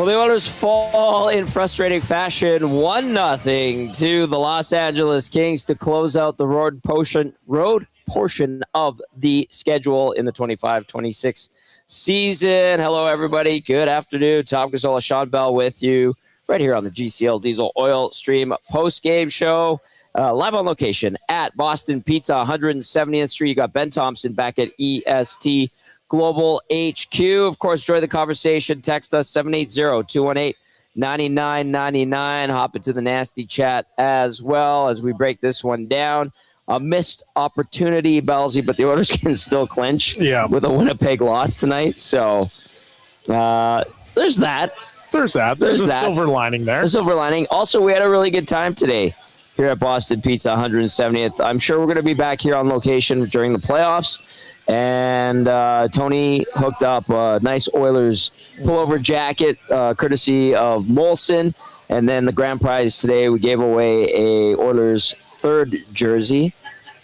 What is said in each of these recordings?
the Oilers fall in frustrating fashion 1-0 to the Los Angeles Kings to close out the road portion of the schedule in the 25-26 season. Hello, everybody. Good afternoon. Tom Gazzola, Shawn Belle with you right here on the GCL Diesel Oil Stream post-game show. Live on location at Boston Pizza, 170th Street. You got Ben Thompson back at EST Global HQ. Of course, join the conversation. Text us 780-218-9999. Hop into the nasty chat as well as we break this one down. A missed opportunity, Bellsy, but the Oilers can still clinch with a Winnipeg loss tonight. So there's that. There's a silver lining there. A silver lining. Also, we had a really good time today here at Boston Pizza, 170th. I'm sure we're going to be back here on location during the playoffs. And Tony hooked up a nice Oilers pullover jacket, courtesy of Molson. And then the grand prize today, we gave away a Oilers third jersey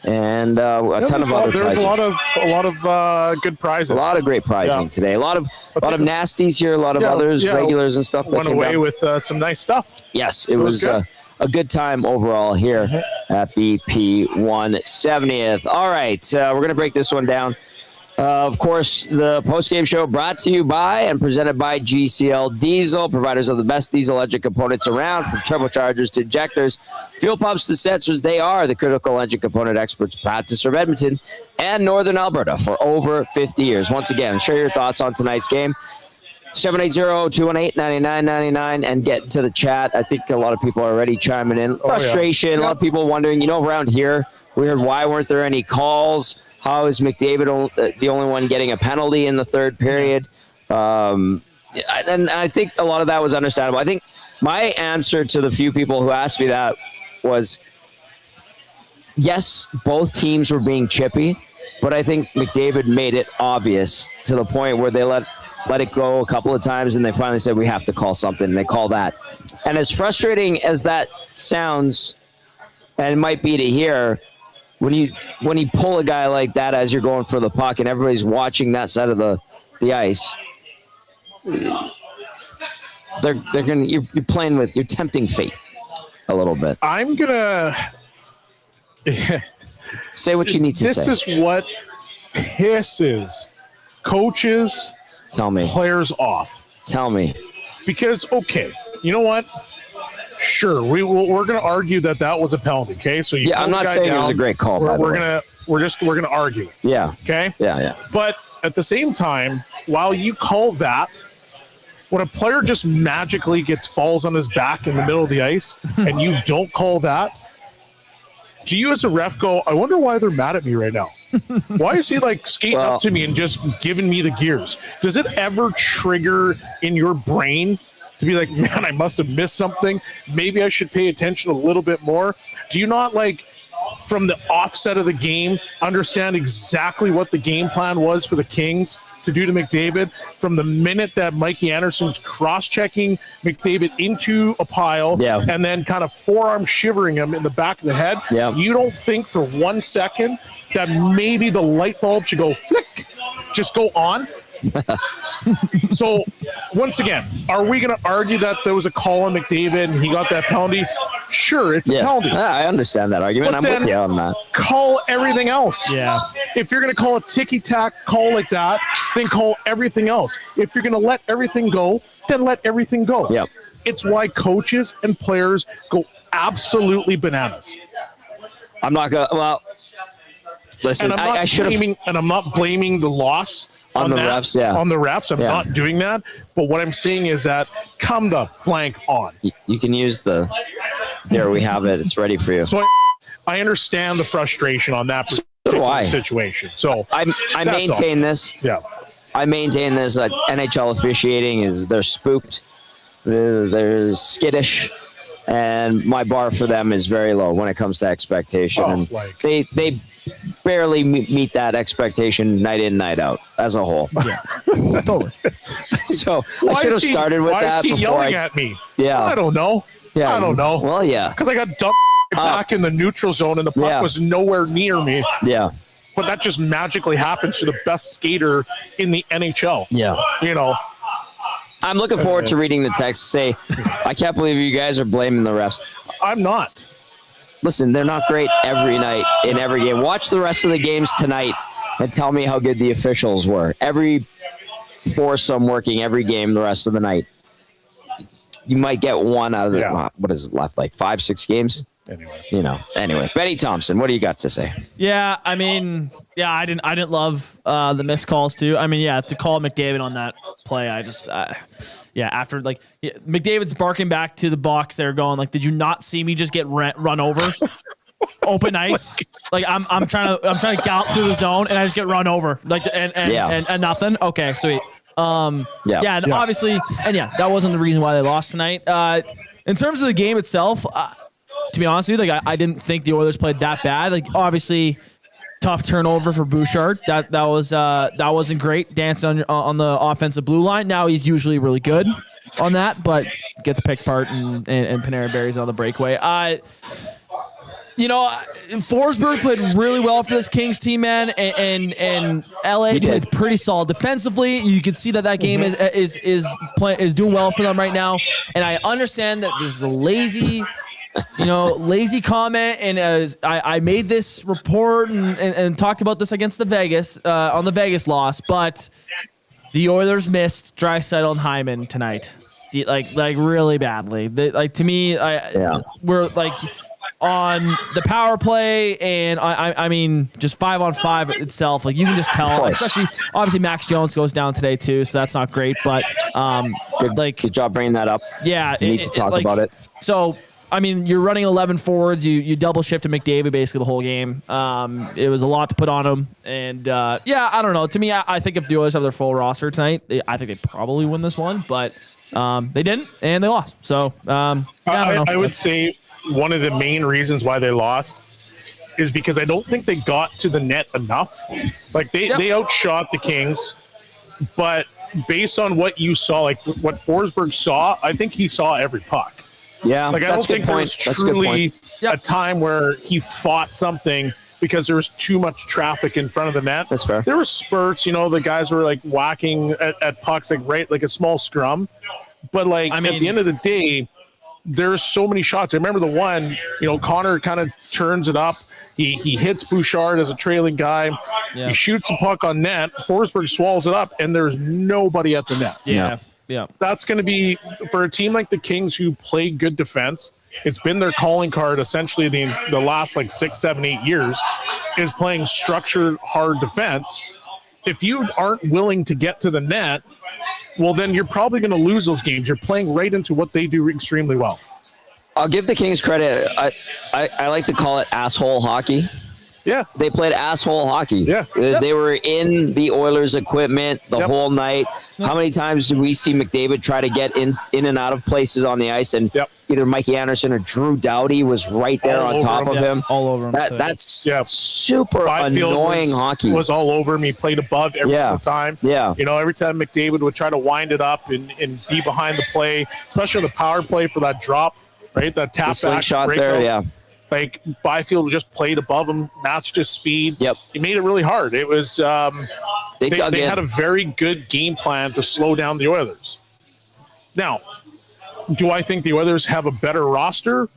and a ton of other prizes. There's a lot of good prizes. A lot of great prizing today. A lot of nasties here, a lot of others, regulars and stuff. Went away with some nice stuff. Yes, it was a good time overall here at BP 170th. All right, we're going to break this one down. Of course, the post-game show brought to you by and presented by GCL Diesel, providers of the best diesel engine components around, from turbochargers to injectors, fuel pumps to sensors. They are the critical engine component experts, proud to serve Edmonton and Northern Alberta for over 50 years. Once again, share your thoughts on tonight's game. 780-218-9999 and get to the chat. I think a lot of people are already chiming in. Frustration. A lot of people wondering, around here, we heard why weren't there any calls? How is McDavid the only one getting a penalty in the third period? And I think a lot of that was understandable. I think my answer to the few people who asked me that was, yes, both teams were being chippy, but I think McDavid made it obvious to the point where they let it go a couple of times, and they finally said, we have to call something, and they call that. And as frustrating as that sounds, and it might be to hear, when you pull a guy like that as you're going for the puck and everybody's watching that side of the ice, you're playing with, you're tempting fate a little bit. I'm gonna say what you need to say. This is what pisses coaches, players off. Tell me. Because, you know what? Sure, we're going to argue that was a penalty. Okay, so I'm not saying it was a great call. We're gonna argue. Yeah. Okay. Yeah. But at the same time, while you call that, when a player just magically falls on his back in the middle of the ice, and you don't call that, do you as a ref go, I wonder why they're mad at me right now? Why is he skating up to me and just giving me the gears? Does it ever trigger in your brain to be like, man, I must have missed something. Maybe I should pay attention a little bit more. Do you not, from the offset of the game, understand exactly what the game plan was for the Kings to do to McDavid? From the minute that Mikey Anderson's cross-checking McDavid into a pile and then kind of forearm shivering him in the back of the head, you don't think for 1 second that maybe the light bulb should go flick, just go on? So, once again, are we going to argue that there was a call on McDavid and he got that penalty? Sure, it's a penalty. I understand that argument. But I'm with you on that. Call everything else. Yeah. If you're going to call a ticky-tack call like that, then call everything else. If you're going to let everything go, then let everything go. Yep. It's why coaches and players go absolutely bananas. I'm not going to, listen, I should have. And I'm not blaming the loss on the refs, on the refs. I'm not doing that. But what I'm saying is that come the blank on. You can use there we have it. It's ready for you. So I understand the frustration on that particular situation. So I maintain this. Yeah. I maintain this. NHL officiating they're spooked. They're skittish. And my bar for them is very low when it comes to expectation. They barely meet that expectation night in, night out as a whole. Yeah, totally. So I should have started with that before. Why is he yelling at me? Yeah. I don't know. Yeah. I don't know. Well, yeah. Because I got dumped back in the neutral zone and the puck was nowhere near me. Yeah. But that just magically happens to the best skater in the NHL. Yeah. I'm looking forward to reading the text. Say, I can't believe you guys are blaming the refs. I'm not. Listen, they're not great every night in every game. Watch the rest of the games tonight and tell me how good the officials were. Every foursome working every game the rest of the night. You might get one out of the, what is it left, like 5-6 games? Anyway. Benny Thompson, what do you got to say? Yeah, I mean, I didn't love the missed calls too. I mean, to call McDavid on that play, I just, after McDavid's barking back to the box, they're going like, did you not see me just get run over? Open ice, like I'm trying to gallop through the zone and I just get run over, like and nothing. Okay, sweet. Obviously, that wasn't the reason why they lost tonight. In terms of the game itself. To be honest with you, I didn't think the Oilers played that bad. Like, obviously, tough turnover for Bouchard. That wasn't great. Dancing on the offensive blue line. Now he's usually really good on that, but gets picked apart and Panera buries on the breakaway. Forsberg played really well for this Kings team, man, and LA played pretty solid defensively. You can see that game is doing well for them right now. And I understand that this is a lazy comment, and as I made this report and talked about this against the Vegas on the Vegas loss, but the Oilers missed Draisaitl and Hyman tonight, like really badly. To me, we're like on the power play, and I mean just 5-on-5 itself. Like you can just tell, especially obviously Max Jones goes down today too, so that's not great. But good job bringing that up. Yeah, we need to talk about it. So. I mean, you're running 11 forwards. You double shifted McDavid basically the whole game. It was a lot to put on him. And, I don't know. To me, I think if the Oilers have their full roster tonight, I think they probably win this one. But they didn't, and they lost. So, I don't know. I would say one of the main reasons why they lost is because I don't think they got to the net enough. Like, they outshot the Kings. But based on what you saw, like what Forsberg saw, I think he saw every puck. Yeah, I don't think there was truly a time where he fought something because there was too much traffic in front of the net. That's fair. There were spurts, the guys were like whacking at pucks like a small scrum. But at the end of the day, there's so many shots. I remember the one, Connor kind of turns it up. He hits Bouchard as a trailing guy. Yeah. He shoots a puck on net. Forsberg swallows it up, and there's nobody at the net. Yeah. Yeah, that's going to be for a team like the Kings who play good defense. It's been their calling card essentially the last 6, 7, 8 years is playing structured hard defense. If you aren't willing to get to the net, well, then you're probably going to lose those games. You're playing right into what they do extremely well. I'll give the Kings credit. I like to call it asshole hockey. Yeah. They played asshole hockey. Yeah. They were in the Oilers equipment the whole night. How many times did we see McDavid try to get in and out of places on the ice, and either Mikey Anderson or Drew Doughty was right there on top of him. All over him. That's super annoying hockey. Was all over him. He played above every single time. Yeah. Every time McDavid would try to wind it up and be behind the play, especially on the power play for that drop, right? That tap back shot there, Like Byfield just played above him, matched his speed. Yep. He made it really hard. It was they had a very good game plan to slow down the Oilers. Now, do I think the Oilers have a better roster?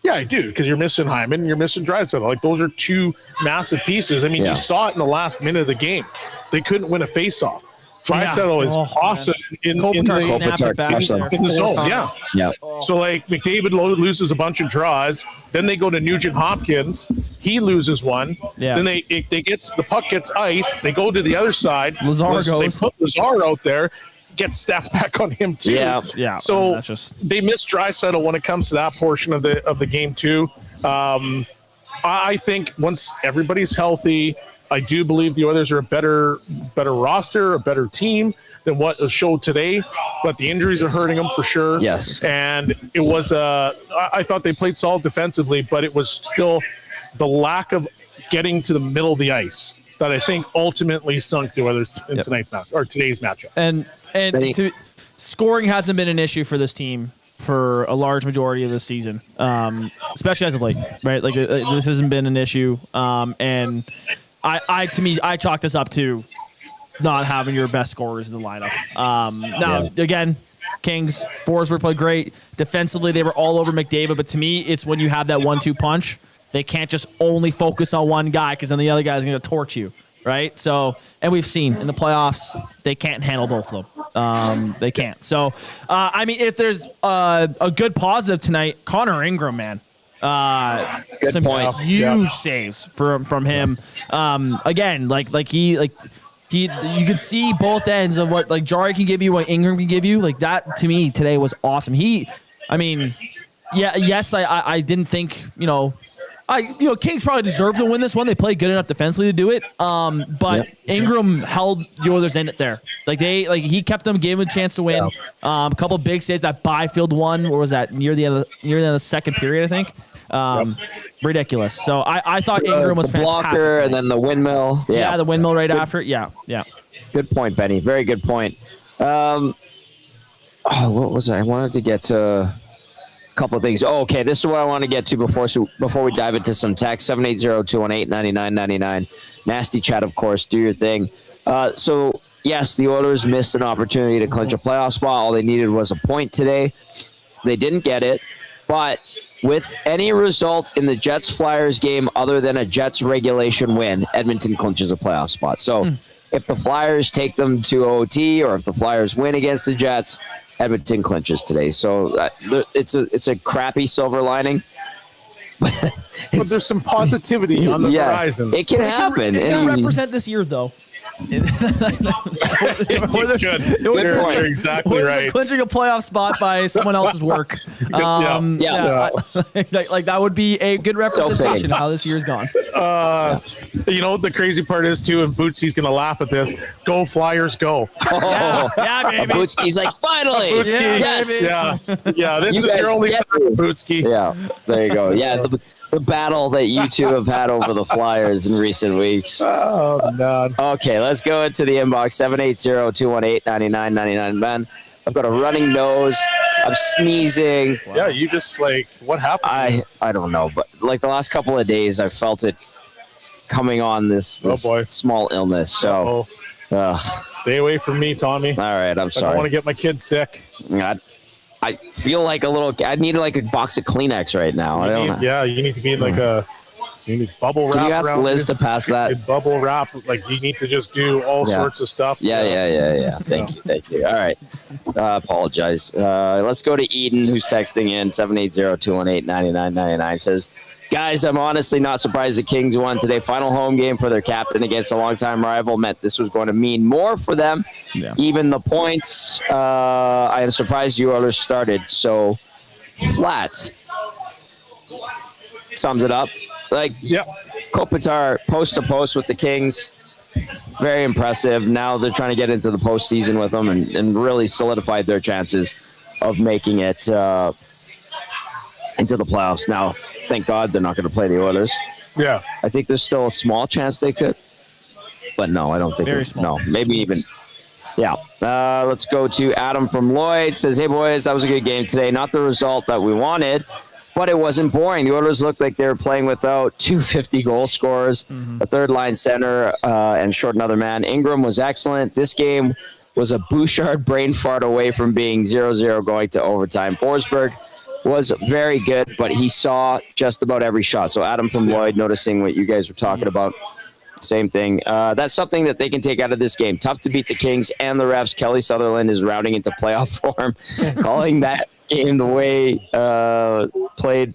Yeah, I do, because you're missing Hyman, you're missing Draisaitl. Like those are two massive pieces. I mean, you saw it in the last minute of the game. They couldn't win a faceoff. Draisaitl is awesome in the zone. Yeah. So McDavid loses a bunch of draws. Then they go to Nugent-Hopkins. He loses one. Yeah. Then the puck gets iced. They go to the other side. They put Lazar out there. Gets staffed back on him too. Yeah. So they miss Draisaitl when it comes to that portion of the game too. I think once everybody's healthy, I do believe the Oilers are a better roster, a better team than what was showed today. But the injuries are hurting them for sure. Yes. And it was I thought they played solid defensively, but it was still the lack of getting to the middle of the ice that I think ultimately sunk the Oilers in tonight's match or today's matchup. And scoring hasn't been an issue for this team for a large majority of the season, especially as of late, right? This hasn't been an issue, and I chalk this up to not having your best scorers in the lineup. Again, Kings. Forsberg played great. Defensively, they were all over McDavid. But to me, it's when you have that 1-2 punch, they can't just only focus on one guy because then the other guy's going to torch you, right? So, and we've seen in the playoffs, they can't handle both of them. They can't. So, I mean, if there's a good positive tonight, Connor Ingram, man. Good some point. Huge saves from him. Again, you can see both ends of what like Jari can give you, what Ingram can give you. Like that to me today was awesome. I didn't think, Kings probably deserved to win this one. They played good enough defensively to do it. But Ingram held the Oilers in it there. He kept them, gave them a chance to win. A couple of big saves. That Byfield one, where was that? Near the end of the second period, I think. Ridiculous. So I thought Ingram was the fantastic. Blocker and then the windmill. Yeah, the windmill right after it. Yeah. Good point, Benny. Very good point. What was I wanted to get to? A couple of things. Oh, okay. This is what I want to get to before we dive into some text. 780-218-9999. Nasty chat, of course. Do your thing. So, yes, the Oilers missed an opportunity to clinch a playoff spot. All they needed was a point today. They didn't get it. But with any result in the Jets-Flyers game other than a Jets regulation win, Edmonton clinches a playoff spot. So if the Flyers take them to OT or if the Flyers win against the Jets, Edmonton clinches today. So it's a crappy silver lining. But there's some positivity on the horizon. It can happen. It can represent this year, though. You're exactly right. Clinching a playoff spot by someone else's work. Like that would be a good representation of how this year's gone. The crazy part is too, and Bootsy's gonna laugh at this. Go Flyers, go! Yeah, baby. Bootski's like, finally, yes, yeah. This is your only time, Bootski. Yeah, there you go. Yeah. The battle that you two have had over the Flyers in recent weeks. Oh, man. Okay, let's go into the inbox. 780-218-9999. Ben, I've got a running nose. I'm sneezing. Wow. Yeah, you just what happened? I don't know, but like the last couple of days, I felt it coming on this small illness. So stay away from me, Tommy. All right, I'm sorry. I don't want to get my kids sick. I feel like I need like a box of Kleenex right now. You need to be in you need bubble wrap. Can you ask Liz to pass that? Bubble wrap. You need to just do all sorts of stuff. Yeah. Thank you. All right. Apologize. Let's go to Eden, who's texting in 780-218-9999. Says, guys, I'm honestly not surprised the Kings won today. Final home game for their captain against a longtime rival meant this was going to mean more for them. Yeah. Even the points, I am surprised you Oilers started so flat. Sums it up. Kopitar post to post with the Kings. Very impressive. Now they're trying to get into the postseason with them and really solidified their chances of making it into the playoffs. Now, thank God they're not going to play the Oilers. Yeah. I think there's still a small chance they could. But no, I don't think. Very small. No, maybe even. Yeah. Let's go to Adam from Lloyd. Says, hey, boys, that was a good game today. Not the result that we wanted, but it wasn't boring. The Oilers looked like they were playing without 250 goal scorers, a third-line center, and short another man. Ingram was excellent. This game was a Bouchard brain fart away from being 0-0 going to overtime. Forsberg was very good, but he saw just about every shot. So Adam from Lloyd, noticing what you guys were talking about. Same thing. That's something that they can take out of this game. Tough to beat the Kings and the refs. Kelly Sutherland is rounding into playoff form, calling that game the way played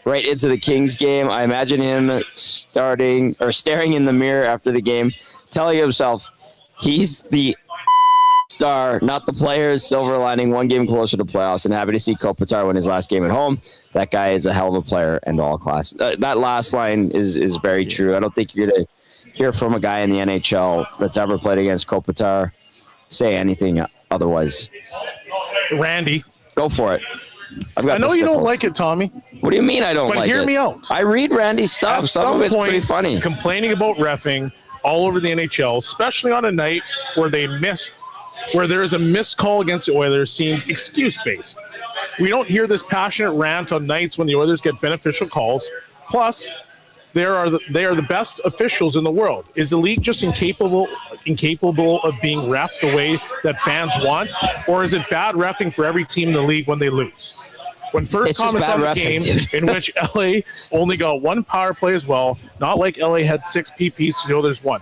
right into the Kings game. I imagine him staring in the mirror after the game, telling himself he's the star, not the players. Silver lining, one game closer to playoffs, and happy to see Kopitar win his last game at home. That guy is a hell of a player and all class. That last line is very true. I don't think you're going to hear from a guy in the NHL that's ever played against Kopitar say anything otherwise. Randy, go for it. I know you don't like it, Tommy. What do you mean I don't like it? But hear me out. I read Randy's stuff. Some of it's pretty funny. Complaining about reffing all over the NHL, especially on a night where there is a missed call against the Oilers, seems excuse-based. We don't hear this passionate rant on nights when the Oilers get beneficial calls. Plus, they are the best officials in the world. Is the league just incapable of being reffed the way that fans want, or is it bad reffing for every team in the league when they lose? When first comments on the game in which LA only got one power play as well, not like LA had 6 PPs, there's one.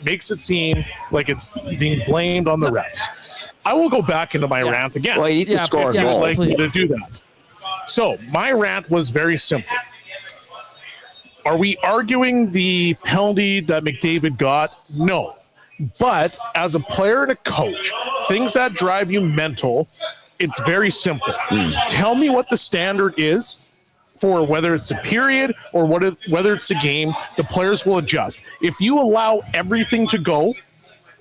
Makes it seem like it's being blamed on the refs. I will go back into my rant again. Well, you need to score a goal. I'd like you to do that. So my rant was very simple. Are we arguing the penalty that McDavid got? No. But as a player and a coach, things that drive you mental, it's very simple. Tell me what the standard is for whether it's a period or whether it's a game. The players will adjust. If you allow everything to go,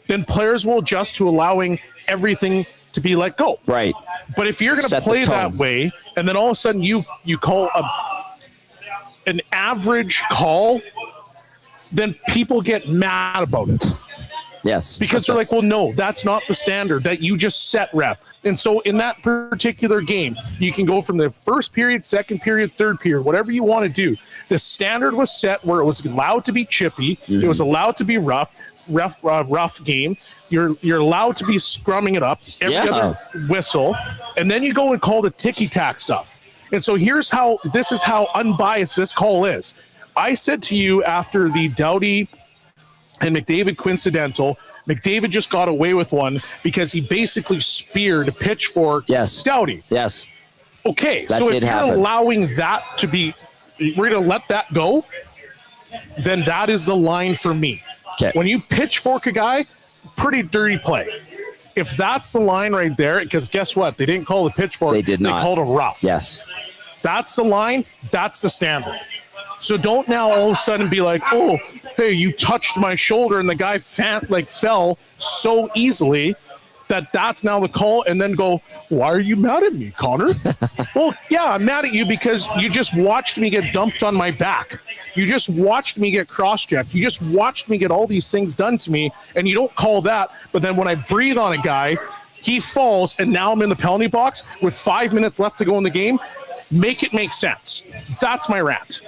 then players will adjust to allowing everything to be let go. Right. But if you're going to play that way, and then all of a sudden you call an average call, then people get mad about it. Yes. Because they're like, well, no, that's not the standard that you just set, ref. And so in that particular game, you can go from the first period, second period, third period, whatever you want to do. The standard was set where it was allowed to be chippy. It was allowed to be rough game. You're allowed to be scrumming it up every other whistle. And then you go and call the ticky-tack stuff. And so this is how unbiased this call is. I said to you after the Doughty and McDavid coincidental, McDavid just got away with one because he basically speared a pitchfork Doughty. Yes. Okay, so if you're allowing that to be, we're going to let that go, then that is the line for me. Okay. When you pitchfork a guy, pretty dirty play. If that's the line right there, because guess what? They didn't call the pitchfork. They did not. They called a rough. Yes. That's the line. That's the standard. So don't now all of a sudden be like, oh, hey, you touched my shoulder and the guy fell so easily that's now the call, and then go, why are you mad at me, Connor? Well, yeah, I'm mad at you because you just watched me get dumped on my back. You just watched me get cross-checked. You just watched me get all these things done to me, and you don't call that. But then when I breathe on a guy, he falls, and now I'm in the penalty box with 5 minutes left to go in the game. Make it make sense. That's my rant.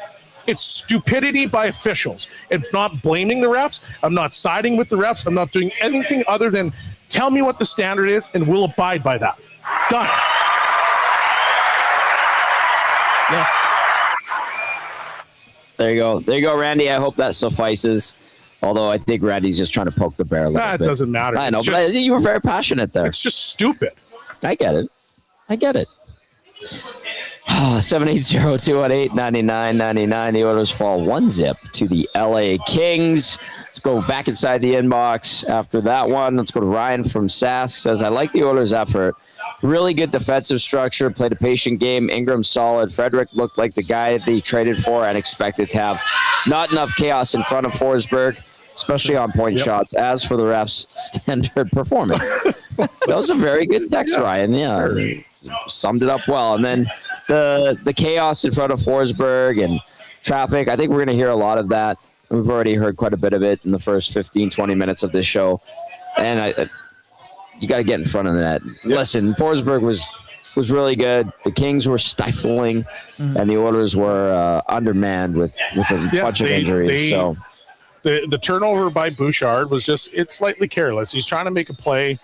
It's stupidity by officials. It's not blaming the refs. I'm not siding with the refs. I'm not doing anything other than tell me what the standard is, and we'll abide by that. Done. Yes. There you go. There you go, Randy. I hope that suffices. Although I think Randy's just trying to poke the bear a little bit. It doesn't matter. I know, but I think you were very passionate there. It's just stupid. I get it. 780-218-9999. The Oilers fall 1-0 to the LA Kings. Let's go back inside the inbox after that one. Let's go to Ryan from Sask. Says, I like the Oilers' effort. Really good defensive structure. Played a patient game. Ingram solid. Frederick looked like the guy they traded for and expected to have. Not enough chaos in front of Forsberg, especially on point shots. As for the refs' standard performance. That was a very good text, Ryan. Yeah. Summed it up well. And then the chaos in front of Forsberg and traffic, I think we're going to hear a lot of that. We've already heard quite a bit of it in the first 15, 20 minutes of this show. And you got to get in front of that. Listen, Forsberg was really good. The Kings were stifling, and the Oilers were undermanned with a bunch of injuries. So the turnover by Bouchard was it's slightly careless. He's trying to make a play,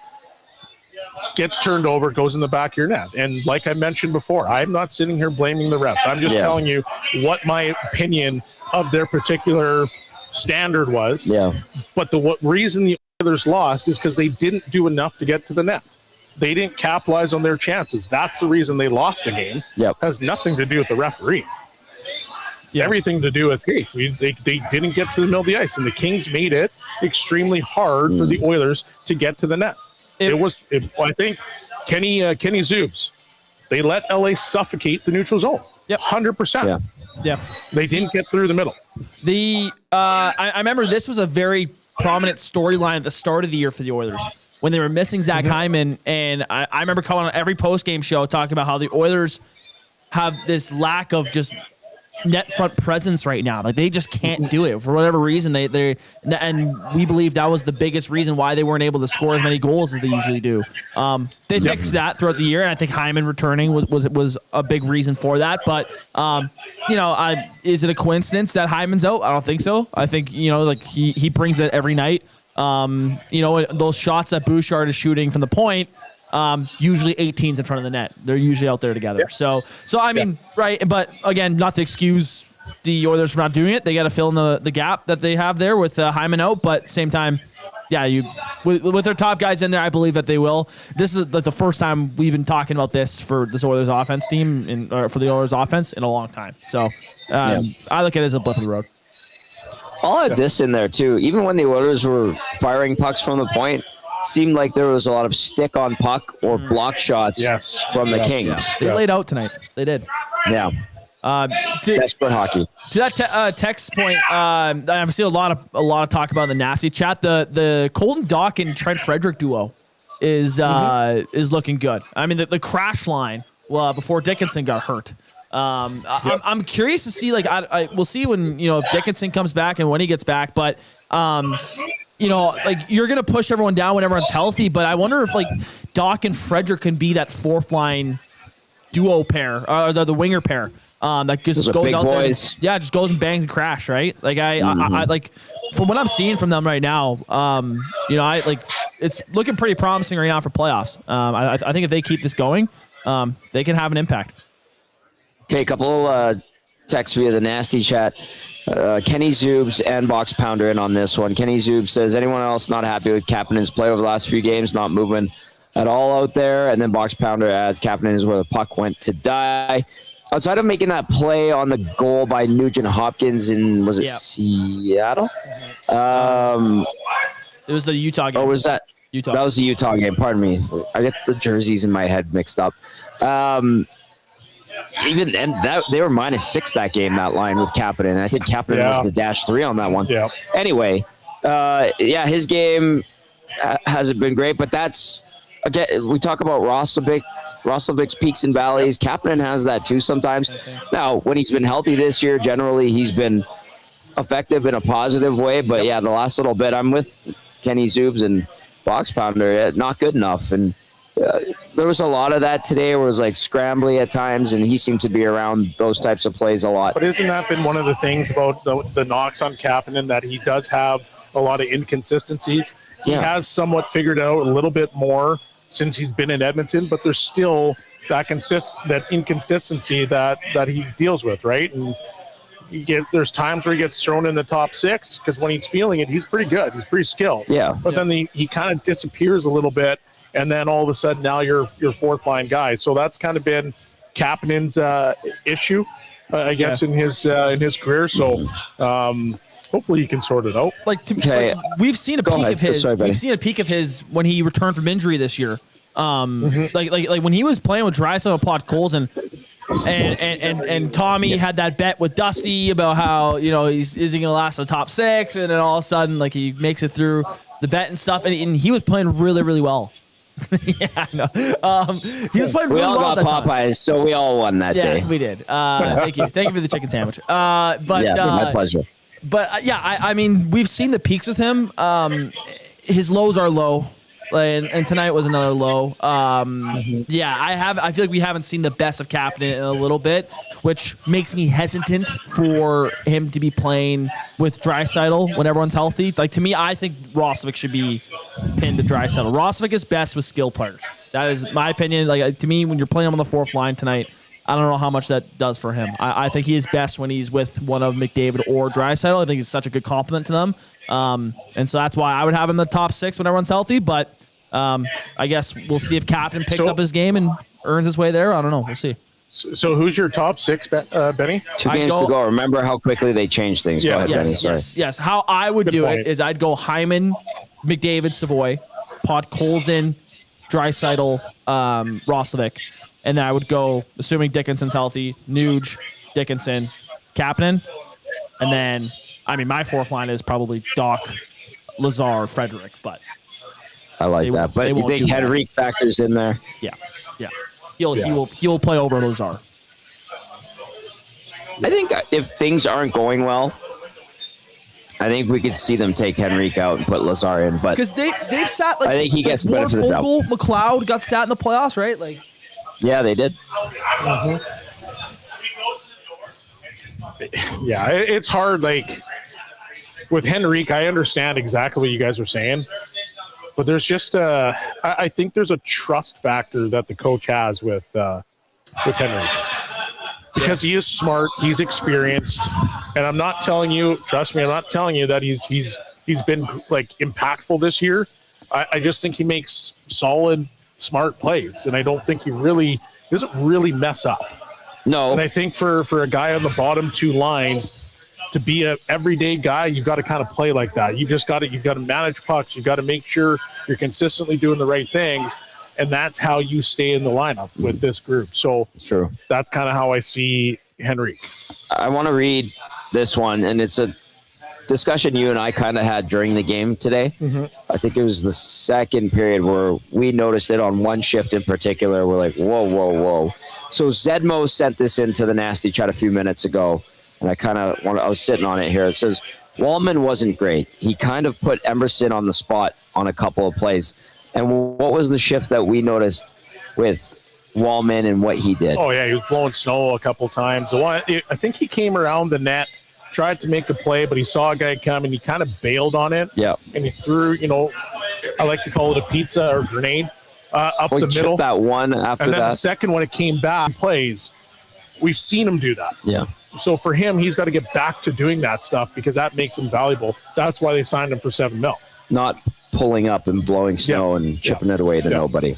gets turned over, goes in the back of your net. And like I mentioned before, I'm not sitting here blaming the refs. I'm just telling you what my opinion of their particular standard was. Yeah. But the reason the Oilers lost is because they didn't do enough to get to the net. They didn't capitalize on their chances. That's the reason they lost the game. Yep. It has nothing to do with the referee. Everything to do with, they didn't get to the middle of the ice. And the Kings made it extremely hard for the Oilers to get to the net. I think Kenny Zubs, they let LA suffocate the neutral zone. 100%. Yeah. They didn't get through the middle. I remember this was a very prominent storyline at the start of the year for the Oilers when they were missing Zach Hyman. And I remember coming on every post-game show talking about how the Oilers have this lack of just net front presence right now. Like they just can't do it for whatever reason. And we believe that was the biggest reason why they weren't able to score as many goals as they usually do. They fixed that throughout the year, and I think Hyman returning was a big reason for that. But is it a coincidence that Hyman's out? I don't think so. I think like he brings it every night. Those shots that Bouchard is shooting from the point. Usually 18's in front of the net. They're usually out there together. Yeah. So I mean, right. But again, not to excuse the Oilers for not doing it. They got to fill in the gap that they have there with Hyman out. But same time, with their top guys in there, I believe that they will. This is like the first time we've been talking about this for this Oilers offense team for the Oilers offense in a long time. So I look at it as a blip of the road. I'll add this in there too. Even when the Oilers were firing pucks from the point, seemed like there was a lot of stick on puck or block shots from the Kings. Yeah. They laid out tonight. They did. Yeah. Desperate hockey. To that text point, I've seen a lot of talk about in the nasty chat. The Colton Dach and Trent Frederick duo is looking good. I mean the crash line before Dickinson got hurt. I'm curious to see we'll see when if Dickinson comes back and when he gets back, but you're going to push everyone down when everyone's healthy, but I wonder if Dach and Frederick can be that fourth line duo pair or the winger pair. That just goes out boys. There. Just goes and bangs and crash, right? I from what I'm seeing from them right now, it's looking pretty promising right now for playoffs. I think if they keep this going, they can have an impact. Okay, a couple texts via the nasty chat. Kenny Zoobs and Box Pounder in on this one. Kenny Zoobs says, anyone else not happy with Kapanen's play over the last few games, not moving at all out there? And then Box Pounder adds, Kapanen is where the puck went to die. Outside of making that play on the goal by Nugent-Hopkins in, was it Seattle? It was the Utah game. Oh, was that? Utah. That was the Utah game. Pardon me. I get the jerseys in my head mixed up. Even and that they were -6 that game, that line with Kapanen. I think Kapanen was the -3 on that one. Yeah. Anyway, his game hasn't been great, but that's again we talk about Roslovic's peaks and valleys. Kapanen has that too sometimes. Now, when he's been healthy this year, generally he's been effective in a positive way. But the last little bit, I'm with Kenny Zoobs and Box Pounder. Not good enough, and there was a lot of that today where it was scrambly at times, and he seemed to be around those types of plays a lot. But isn't that been one of the things about the knocks on Kapanen, that he does have a lot of inconsistencies? He has somewhat figured out a little bit more since he's been in Edmonton, but there's still that inconsistency that he deals with, right? And there's times where he gets thrown in the top 6 because when he's feeling it, he's pretty good. He's pretty skilled. Yeah. But then he kind of disappears a little bit. And then all of a sudden now you're fourth line guy. So that's kind of been Kapanen's issue, I guess, in his career. So hopefully he can sort it out. We've seen a peak of his. We've seen a peak of his when he returned from injury this year. Like when he was playing with Draisaitl and Podkolzin, and Tommy had that bet with Dusty about how is he going to last the top 6, and then all of a sudden he makes it through the bet and stuff, and he was playing really, really well. He was playing really well. We all got Popeyes, so we all won that day. Yeah, we did. Thank you for the chicken sandwich. My pleasure. But I mean, we've seen the peaks with him. His lows are low, and tonight was another low. I feel like we haven't seen the best of Kapanen in a little bit, which makes me hesitant for him to be playing with Draisaitl when everyone's healthy. To me, I think Roslovic should be pinned to Draisaitl. Roslovic is best with skill players. That is my opinion. To me, when you're playing him on the fourth line tonight, I don't know how much that does for him. I think he is best when he's with one of McDavid or Draisaitl. I think he's such a good compliment to them. And so that's why I would have him in the top 6 when everyone's healthy. But I guess we'll see if Kapanen picks up his game and earns his way there. I don't know. We'll see. So who's your top 6, Benny? 2 games to go. Remember how quickly they change things. Go ahead, Benny. Sorry. Yes. How I would do it is I'd go Hyman, McDavid, Savoy, Podkolzin, Draisaitl, Roslovic. And then I would go, assuming Dickinson's healthy, Nuge, Dickinson, Kapanen. And then, my fourth line is probably Dach, Lazar, Frederick. But I like that. But you think Henrique factors in there? Yeah. He will play over Lazar. I think if things aren't going well, I think we could see them take Henrique out and put Lazar in. But because they've sat like I think he gets like better for the job. McLeod got sat in the playoffs, right? Like, yeah, they did. Yeah, it's hard. Like with Henrique, I understand exactly what you guys are saying, but there's just I think there's a trust factor that the coach has with Henrique. Because he is smart, he's experienced, and I'm not telling you, trust me, I'm not telling you that he's been like impactful this year. I just think he makes solid, smart plays, and I don't think he doesn't really mess up. No. And I think for a guy on the bottom two lines to be an everyday guy, you've got to kind of play like that. You've got to manage pucks, you've got to make sure you're consistently doing the right things. And that's how you stay in the lineup with this group. So true. That's kind of how I see Henrique. I want to read this one, and it's a discussion you and I kind of had during the game today. Mm-hmm. I think it was the second period where we noticed it on one shift in particular. We're like, whoa. So Zedmo sent this into the Nasty Chat a few minutes ago, and I was sitting on it here. It says, Wallman wasn't great. He kind of put Emerson on the spot on a couple of plays. And what was the shift that we noticed with Wallman and what he did? Oh, yeah, he was blowing snow a couple times. I think he came around the net, tried to make a play, but he saw a guy come and he kind of bailed on it. Yeah. And he threw, I like to call it a pizza or grenade up the middle. That one after and then that. The second when it came back, plays, we've seen him do that. Yeah. So for him, he's got to get back to doing that stuff because that makes him valuable. That's why they signed him for $7 million. Not pulling up and blowing snow and chipping it away to nobody.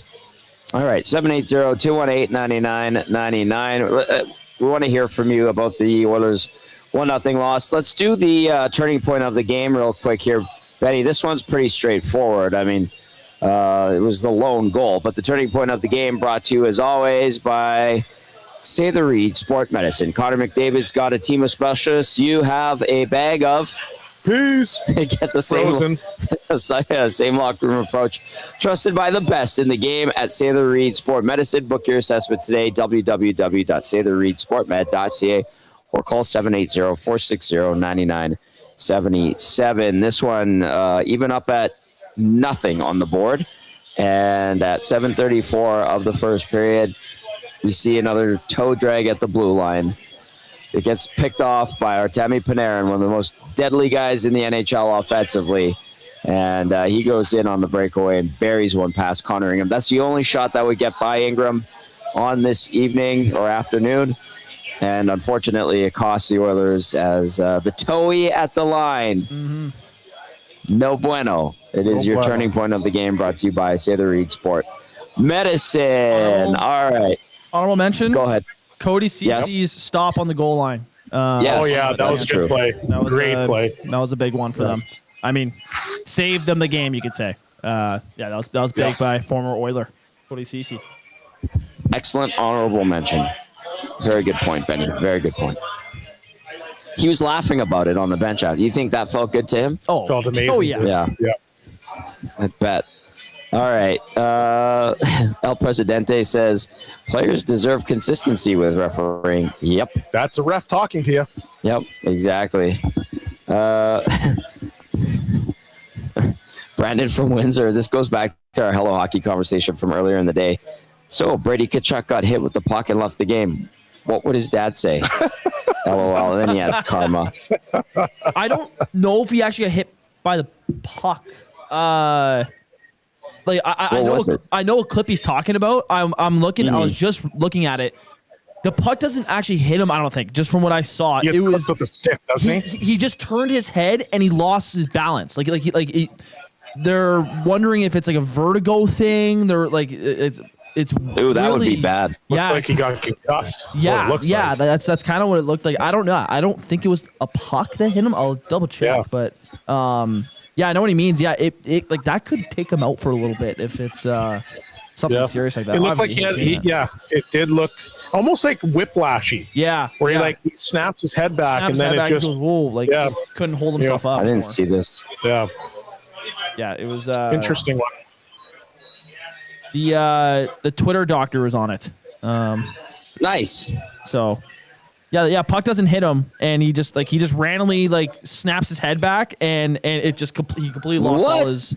All right, 780-218-9999. We want to hear from you about the Oilers' 1-0 loss. Let's do the turning point of the game real quick here. Benny, this one's pretty straightforward. I mean, it was the lone goal, but the turning point of the game brought to you, as always, by Say the Reed Sport Medicine. Connor McDavid's got a team of specialists. You have a bag of... Peace. Get the same locker room approach. Trusted by the best in the game at Say the Reed Sport Medicine. Book your assessment today, www.saythereedsportmed.ca, or call 780-460-9977. This one even up at nothing on the board. And at 7:34 of the first period, we see another toe drag at the blue line. It gets picked off by Artemi Panarin, one of the most deadly guys in the NHL offensively. And he goes in on the breakaway and buries one past Connor Ingram. That's the only shot that would get by Ingram on this evening or afternoon. And unfortunately, it costs the Oilers as the toey at the line. Mm-hmm. No bueno. It is your turning point of the game, brought to you by Say the Reed Sport Medicine. All right. Honorable mention. Go ahead. Cody Cece's stop on the goal line. Yes, that was a good play. That was great play. That was a big one for them. I mean, saved them the game, you could say. That was big by former Oiler, Cody Cece. Excellent honorable mention. Very good point, Benny. Very good point. He was laughing about it on the bench out. You think that felt good to him? Oh, felt amazing. Oh, yeah. I bet. All right. El Presidente says players deserve consistency with refereeing. Yep. That's a ref talking to you. Yep, exactly. Brandon from Windsor. This goes back to our Hello Hockey conversation from earlier in the day. So Brady Tkachuk got hit with the puck and left the game. What would his dad say? LOL. And then he adds karma. I don't know if he actually got hit by the puck. I know what clip he's talking about. I'm looking. I was just looking at it. The puck doesn't actually hit him. I don't think. Just from what I saw, it was with the stick, doesn't he? He just turned his head and he lost his balance. They're wondering if it's like a vertigo thing. They're like it's. Ooh, that would be bad. Looks like he got concussed. Like. That's kind of what it looked like. I don't know. I don't think it was a puck that hit him. I'll double check, but yeah, I know what he means. Yeah, it like that could take him out for a little bit if it's something serious like that. It looked like it did look almost like whiplashy. Yeah, where he snaps his head back and then it just just couldn't hold himself up. I didn't see this. Yeah, it was interesting one. The Twitter doctor was on it. Nice. So Yeah. Puck doesn't hit him, and he just randomly snaps his head back, and it just he completely lost all his.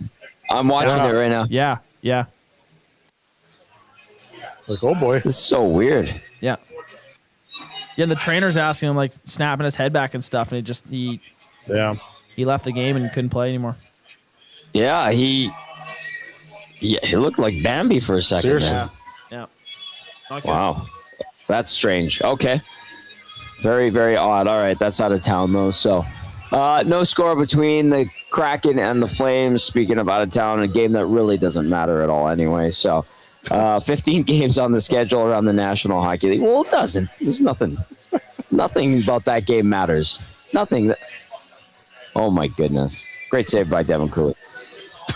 I'm watching it right now. Yeah. Like, oh boy, This is so weird. Yeah. Yeah, and the trainer's asking him snapping his head back and stuff, and he left the game and couldn't play anymore. Yeah, he looked like Bambi for a second. Seriously. Yeah. Okay. Wow. That's strange. Okay. Very, very odd. All right, that's out of town, though. So, no score between the Kraken and the Flames. Speaking of out of town, a game that really doesn't matter at all anyway. So, 15 games on the schedule around the National Hockey League. Well, it doesn't. There's nothing about that game matters. Nothing. Oh, my goodness. Great save by Devin Cooley.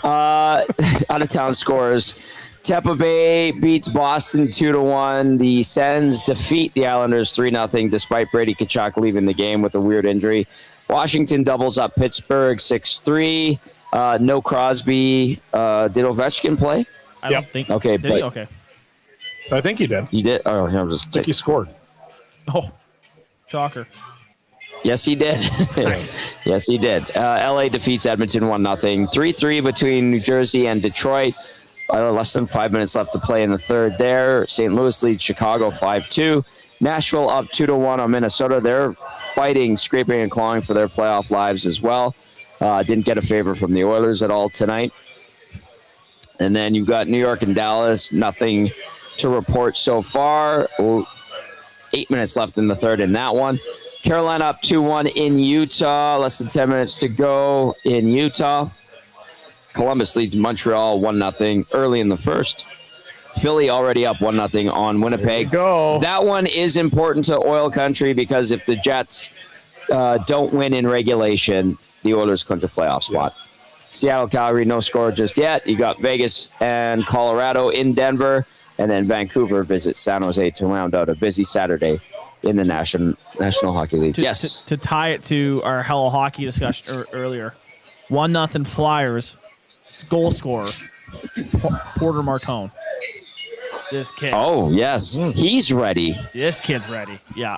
Out of town scores. Tampa Bay beats Boston 2-1. The Sens defeat the Islanders 3-0 despite Brady Tkachuk leaving the game with a weird injury. Washington doubles up Pittsburgh 6-3. No Crosby. Did Ovechkin play? I don't think. Okay, Did he? Okay. I think he did. He did. Oh, I'm I think he scored. Oh, shocker. Yes, he did. Nice. Yes, he did. LA defeats Edmonton 1-0. 3-3 between New Jersey and Detroit. Less than 5 minutes left to play in the third there. St. Louis leads Chicago 5-2. Nashville up 2-1 on Minnesota. They're fighting, scraping, and clawing for their playoff lives as well. Didn't get a favor from the Oilers at all tonight. And then you've got New York and Dallas. Nothing to report so far. 8 minutes left in the third in that one. Carolina up 2-1 in Utah. Less than 10 minutes to go in Utah. Columbus leads Montreal 1-0 early in the first. Philly already up 1-0 on Winnipeg. Go. That one is important to Oil Country because if the Jets don't win in regulation, the Oilers clinch a playoff spot. Seattle, Calgary, no score just yet. You got Vegas and Colorado in Denver, and then Vancouver visits San Jose to round out a busy Saturday in the National Hockey League. Yes. To tie it to our Hello Hockey discussion earlier, 1-0 Flyers. Goal scorer, Porter Martone. This kid. Oh, yes. He's ready. This kid's ready. Yeah.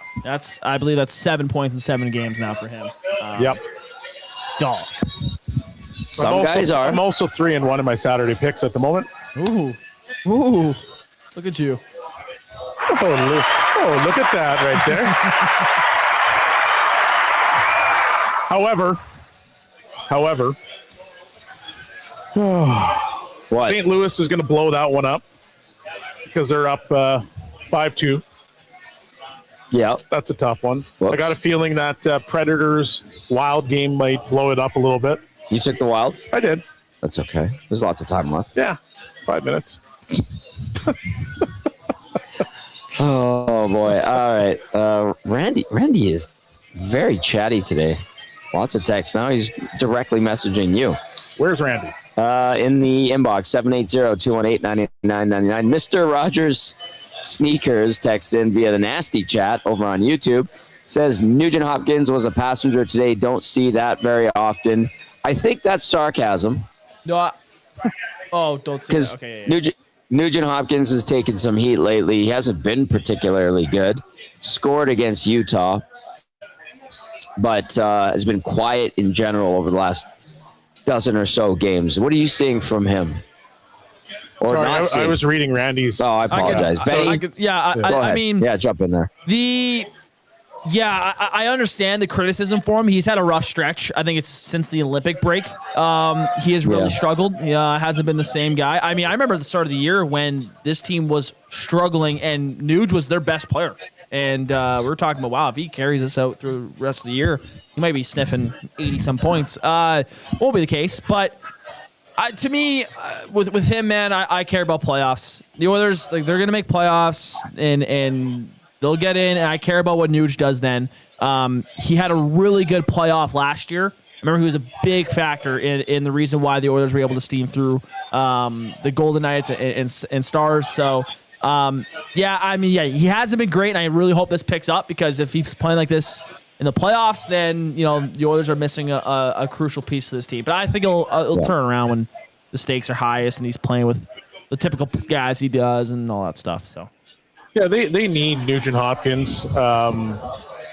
I believe that's 7 points in 7 games now for him. Yep. Dog. Some guys are. I'm also 3-1 in my Saturday picks at the moment. Ooh. Look at you. Oh, look at that right there. However, What? St. Louis is going to blow that one up because they're up 5-2. Yeah. That's a tough one. Whoops. I got a feeling that Predators Wild game might blow it up a little bit. You took the Wild? I did. That's okay. There's lots of time left. Yeah, 5 minutes. Oh, boy. All right. Randy is very chatty today. Lots of text. Now he's directly messaging you. Where's Randy? In the inbox, 780-218-9999. Mr. Rogers Sneakers texts in via the nasty chat over on YouTube. Says Nugent-Hopkins was a passenger today. Don't see that very often. I think that's sarcasm. No. Don't say that. Okay. Yeah. Nugent-Hopkins has taken some heat lately. He hasn't been particularly good. Scored against Utah, but has been quiet in general over the last dozen or so games. What are you seeing from him? Or Sorry, not seeing? I was reading Randy's. Oh, I apologize. Benny? Go ahead. I mean, jump in there. I understand the criticism for him. He's had a rough stretch. I think it's since the Olympic break. He has really struggled. Hasn't been the same guy. I mean, I remember at the start of the year when this team was struggling and Nuge was their best player. And we were talking about, wow, if he carries us out through the rest of the year, he might be sniffing 80-some points. Won't be the case. But to me, with him, man, I care about playoffs. The Oilers, they're going to make playoffs and they'll get in, and I care about what Nuge does then. He had a really good playoff last year. I remember he was a big factor in the reason why the Oilers were able to steam through the Golden Knights and Stars. So, he hasn't been great, and I really hope this picks up because if he's playing like this in the playoffs, then the Oilers are missing a crucial piece of this team. But I think it'll turn around when the stakes are highest and he's playing with the typical guys he does and all that stuff. So. Yeah, they need Nugent-Hopkins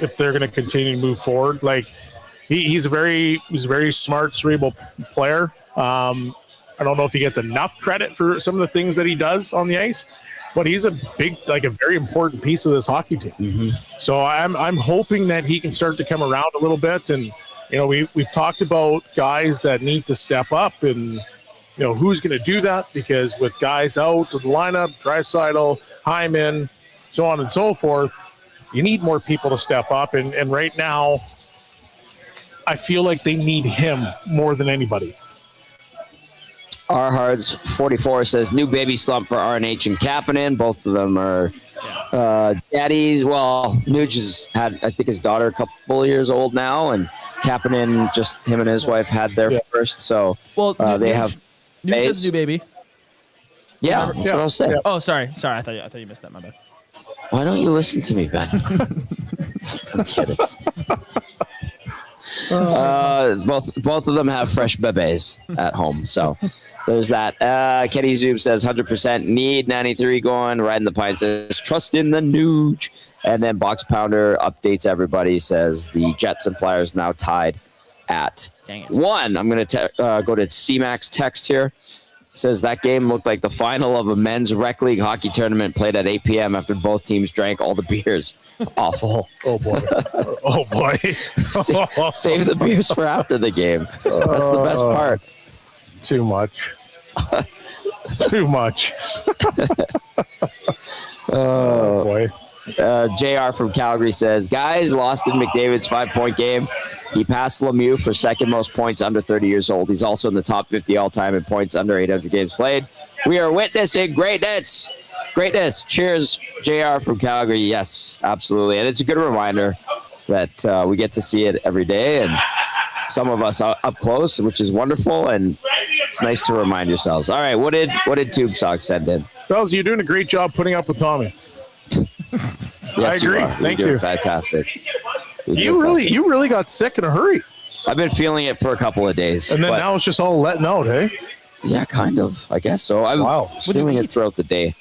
if they're going to continue to move forward. Like he's a very smart, cerebral player. I don't know if he gets enough credit for some of the things that he does on the ice, but he's a very important piece of this hockey team. Mm-hmm. So I'm hoping that he can start to come around a little bit. And we've talked about guys that need to step up, and who's going to do that, because with guys out of the lineup, Draisaitl, Hyman, so on and so forth, you need more people to step up. And right now, I feel like they need him more than anybody. Arhards 44 says new baby slump for RNH and Kapanen. Both of them are daddies. Well, Nuge has had, I think, his daughter a couple of years old now, and Kapanen, just him and his wife had their first. So they have Nuge has a new baby. Yeah, that's what I was saying. Yeah. Oh, sorry. I thought you missed that. My bad. Why don't you listen to me, Ben? I'm kidding. Both of them have fresh bebes at home, so there's that. Kenny Zoom says 100% need 93 going. Riding the Pine says trust in the Nuge. And then Box Pounder updates everybody, says the Jets and Flyers now tied at 1. I'm going to go to C-Max text here. Says that game looked like the final of a men's rec league hockey tournament played at 8 p.m. after both teams drank all the beers. Awful. Oh, boy. Oh, boy. Save the beers for after the game. That's the best part. Too much. Too much. Oh, boy. JR from Calgary says, guys, lost in McDavid's 5-point game. He passed Lemieux for second most points under 30 years old. He's also in the top 50 all-time in points under 800 games played. We are witnessing greatness. Greatness. Cheers, JR from Calgary. Yes, absolutely. And it's a good reminder that we get to see it every day, and some of us up close, which is wonderful, and it's nice to remind yourselves. All right, what did Tube Sock send in? Fellas, you're doing a great job putting up with Tommy. Yes, I agree. Thank you. Fantastic. You really got sick in a hurry. I've been feeling it for a couple of days. And then now it's just all letting out, hey? Yeah, kind of. I guess so. I was feeling it throughout the day.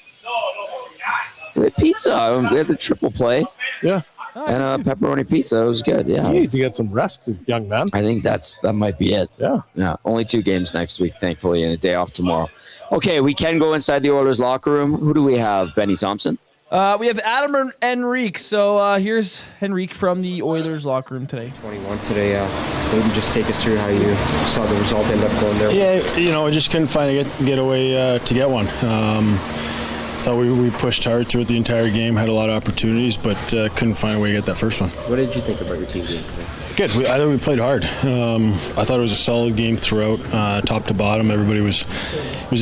We had pizza. We had the triple play. Yeah. And a pepperoni pizza. It was good. Yeah. You need to get some rest, young man. I think that might be it. Yeah. Yeah. Only 2 games next week, thankfully, and a day off tomorrow. Okay, we can go inside the Oilers locker room. Who do we have? Benny Thompson? We have Adam and Henrique. So here's Henrique from the Oilers locker room today. 21 today. Maybe just take us through how you saw the result end up going there. Yeah, I just couldn't find a getaway to get one. Thought we pushed hard throughout the entire game, had a lot of opportunities, but couldn't find a way to get that first one. What did you think about your team game today? Good. I thought we played hard. I thought it was a solid game throughout, top to bottom. Everybody was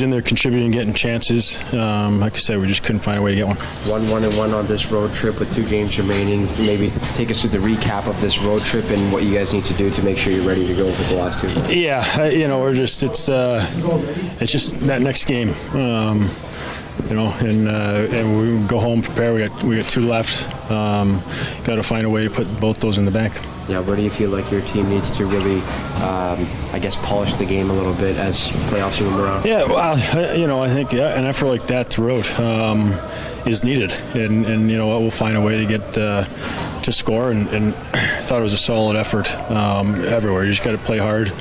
in there contributing, getting chances. Like I said, we just couldn't find a way to get one. 1-1-1 on this road trip with 2 games remaining. Maybe take us through the recap of this road trip and what you guys need to do to make sure you're ready to go with the last 2. Yeah, we're just it's just that next game. And we go home, prepare. We got 2 left. Got to find a way to put both those in the bank. Yeah, where do you feel like your team needs to really, polish the game a little bit as playoffs move around? Yeah, well, I think an effort like that throughout is needed, and we'll find a way to get to score. And thought it was a solid effort everywhere. You just got to play hard.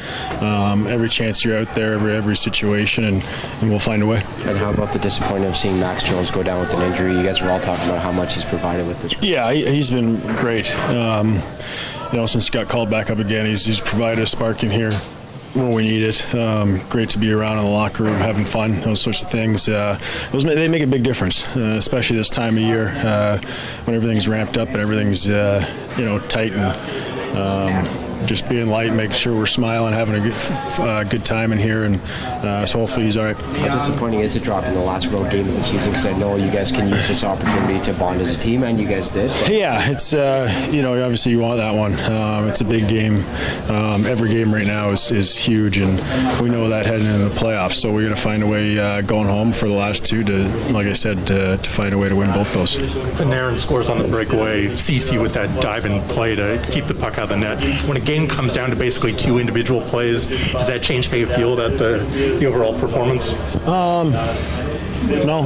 Every chance you're out there, every situation, and we'll find a way. And how about the disappointment of seeing Max Jones go down with an injury? You guys were all talking about how much he's provided with this. Yeah, he's been great. Since he got called back up again, he's provided a spark in here when we need it. Great to be around in the locker room, having fun, those sorts of things. They make a big difference, especially this time of year when everything's ramped up and everything's tight and just being light, making sure we're smiling, having a good time in here, and so hopefully he's all right. How disappointing is it dropping the last road game of the season? Because I know you guys can use this opportunity to bond as a team, and you guys did. Yeah, it's obviously you want that one. It's a big game. Every game right now is huge, and we know that heading into the playoffs. So we're going to find a way going home for the last 2 to, like I said, to find a way to win both those. Panarin scores on the breakaway. CC with that dive and play to keep the puck out of the net. When a game comes down to basically 2 individual plays, does that change how you feel about the overall performance? No.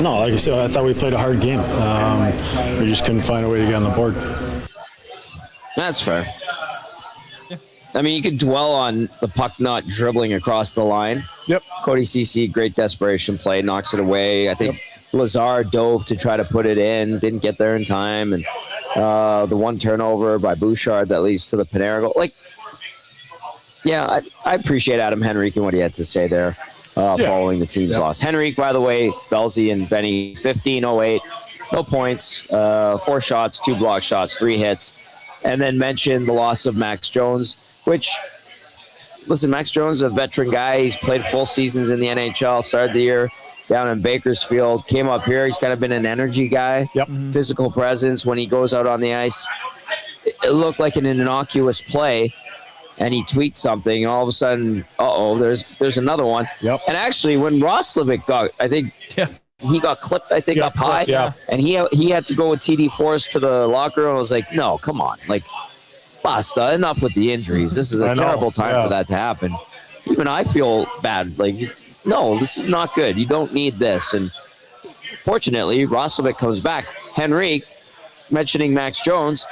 No, like I said, I thought we played a hard game. We just couldn't find a way to get on the board. That's fair. I mean, you could dwell on the puck not dribbling across the line. Yep. Cody Ceci, great desperation play, knocks it away. I think Lazar dove to try to put it in, didn't get there in time. And the one turnover by Bouchard that leads to the Panarin goal. Like, yeah, I appreciate Adam Henrique and what he had to say there following the team's loss. Henrique, by the way, Belzy and Benny, 15-08, no points, 4 shots, 2 block shots, 3 hits. And then mentioned the loss of Max Jones, which, listen, Max Jones is a veteran guy. He's played full seasons in the NHL, started the year down in Bakersfield, came up here. He's kind of been an energy guy, physical presence when he goes out on the ice. It looked like an innocuous play, and he tweets something, and all of a sudden, there's another one. Yep. And actually, when Roslovic got, I think he got clipped, up high, and he had to go with TD Force to the locker room. I was like, no, come on. Like, basta, enough with the injuries. This is a terrible time for that to happen. Even I feel bad. Like, no, this is not good. You don't need this. And fortunately, Roslovic comes back. Henrique, mentioning Max Jones.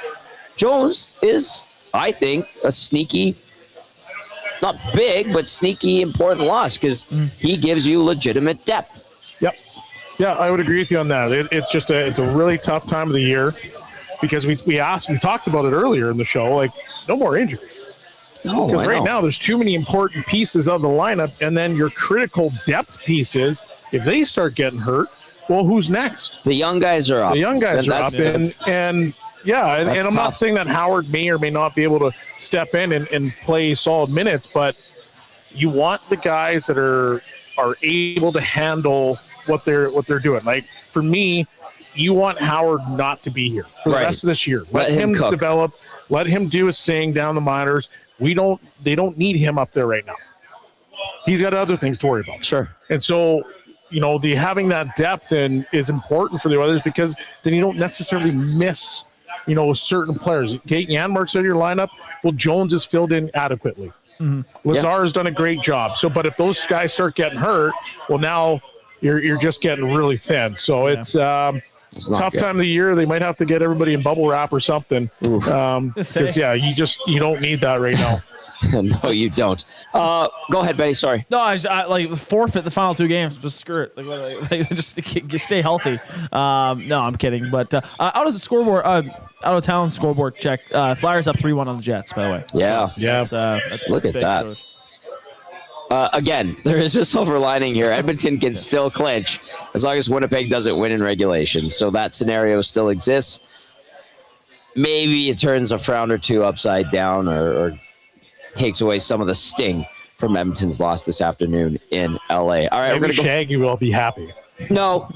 Jones is, I think, a sneaky, not big, but sneaky important loss because he gives you legitimate depth. Yep. Yeah, I would agree with you on that. It's a really tough time of the year because we talked about it earlier in the show, like, no more injuries. No, because right now there's too many important pieces of the lineup, and then your critical depth pieces, if they start getting hurt, well, who's next? The young guys are up. The young guys are up, and I'm not saying that Howard may or may not be able to step in and play solid minutes, but you want the guys that are able to handle what they're doing. Like, for me, you want Howard not to be here for the rest of this year. Let him develop. Let him do his thing down the minors. They don't need him up there right now. He's got other things to worry about. Sure. And so, having that depth is important for the others because then you don't necessarily miss, certain players. Kate Janmark's out of your lineup. Well, Jones is filled in adequately. Lazar has done a great job. So, but if those guys start getting hurt, well, now you're just getting really thin. So it's tough time of the year. They might have to get everybody in bubble wrap or something. Because you don't need that right now. No, you don't. Go ahead, Betty. Sorry. No, I forfeit the final 2 games. Just screw it. Just stay healthy. No, I'm kidding. But out of the scoreboard, out of town scoreboard check. Flyers up 3-1 on the Jets. By the way. Yeah. That's look at that. Again, there is a silver lining here. Edmonton can still clinch as long as Winnipeg doesn't win in regulation. So that scenario still exists. Maybe it turns a frown or two upside down or takes away some of the sting from Edmonton's loss this afternoon in LA. All right, maybe Shaggy will be happy. No,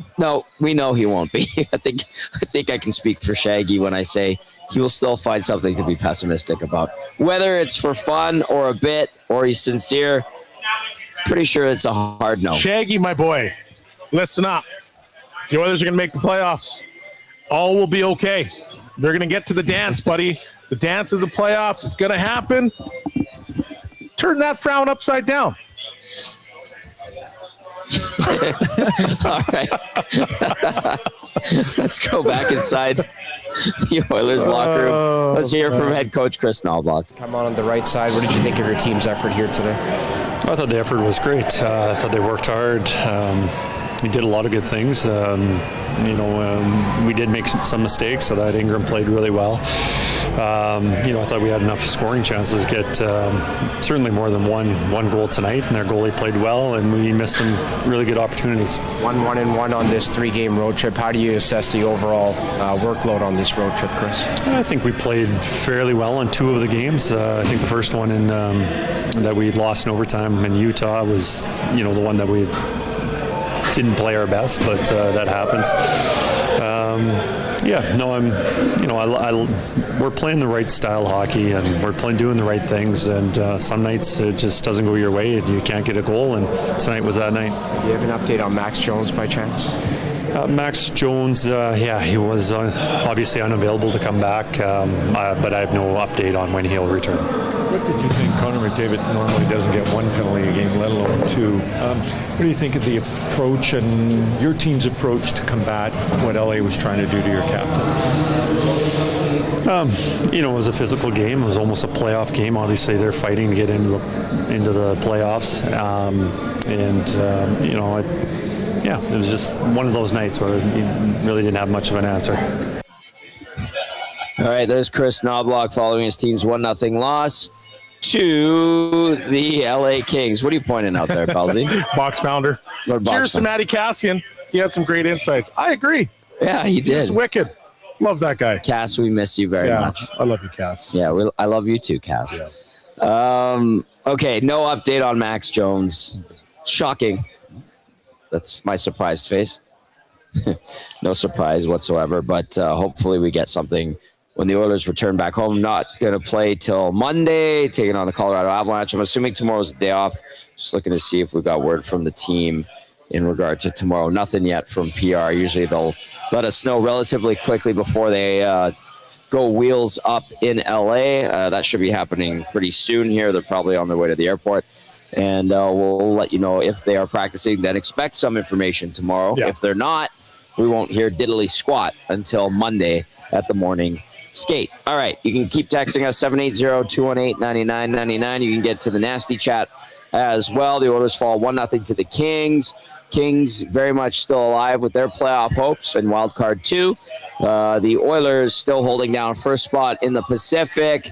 we know he won't be. I think I can speak for Shaggy when I say he will still find something to be pessimistic about. Whether it's for fun or a bit or he's sincere, pretty sure it's a hard no. Shaggy, my boy, listen up. The Oilers are going to make the playoffs. All will be okay. They're going to get to the dance, buddy. The dance is the playoffs. It's going to happen. Turn that frown upside down. All right. Let's go back inside the Oilers locker room. Let's hear from head coach Chris Knoblauch. Come on the right side. What did you think of your team's effort here today? I thought the effort was great. I thought they worked hard. We did a lot of good things. We did make some mistakes. I thought Ingram played really well. I thought we had enough scoring chances to get certainly more than one goal tonight, and their goalie played well, and we missed some really good opportunities. 1-1-1 on this 3-game road trip. How do you assess the overall workload on this road trip, Chris? I think we played fairly well in 2 of the games. I think the first one that we lost in overtime in Utah was, the one that we didn't play our best, but that happens. We're playing the right style hockey, and we're doing the right things, and some nights it just doesn't go your way and you can't get a goal, and tonight was that night. Do you have an update on Max Jones by chance? Max Jones, he was obviously unavailable to come back, but I have no update on when he'll return. What did you think? Connor McDavid normally doesn't get one penalty a game, let alone two. What do you think of the approach and your team's approach to combat what LA was trying to do to your captain? It was a physical game. It was almost a playoff game. Obviously, they're fighting to get into the playoffs. It was just one of those nights where you really didn't have much of an answer. All right, there's Chris Knobloch following his team's 1-0 loss to the LA Kings. What are you pointing out there, Palsy? Box pounder. Cheers to Matty Cassian. He had some great insights. I agree. Yeah, he did. He's wicked. Love that guy. Cass, we miss you very much. I love you, Cass. Yeah, I love you too, Cass. Yeah. Okay, no update on Max Jones. Shocking. That's my surprised face. No surprise whatsoever, but hopefully we get something when the Oilers return back home. Not going to play till Monday, taking on the Colorado Avalanche. I'm assuming tomorrow's the day off. Just looking to see if we got word from the team in regard to tomorrow. Nothing yet from PR. Usually they'll let us know relatively quickly before they go wheels up in LA. That should be happening pretty soon here. They're probably on their way to the airport. And we'll let you know if they are practicing. Then expect some information tomorrow. Yeah. If they're not, we won't hear diddly squat until Monday at the morning skate. All right, you can keep texting us 780-218-9999. You can get to the nasty chat as well. The Oilers fall 1-0 to the Kings. Kings very much still alive with their playoff hopes and wild card 2. The Oilers still holding down first spot in the Pacific.